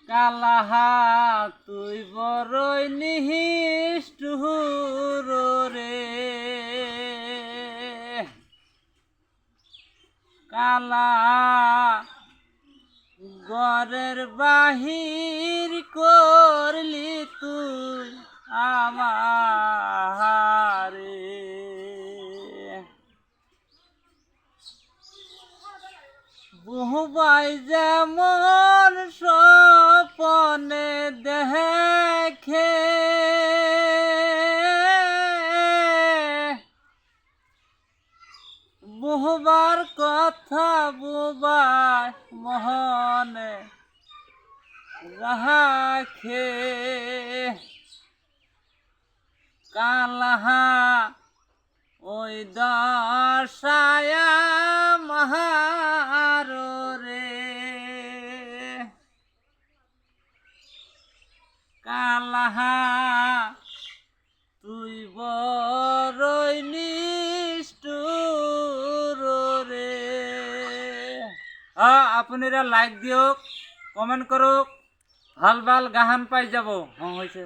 কালাহা তুই বড়ই নিষ্ঠুর রে, কালা ঘরের বাহির করলি তুই আমারে। বহুবাই যেমন স্বপনে দেখে, বহুবার কথা বুবাই মোহনে রাখে, কালাহা ওই দশায়া মাহার রে, কালাহা তুই বড়ই নিষ্ঠুর রে। আপনারা লাইক দিও, কমেন্ট করুক, ভাল ভাল গাহান পাই যাব। হয়েছে।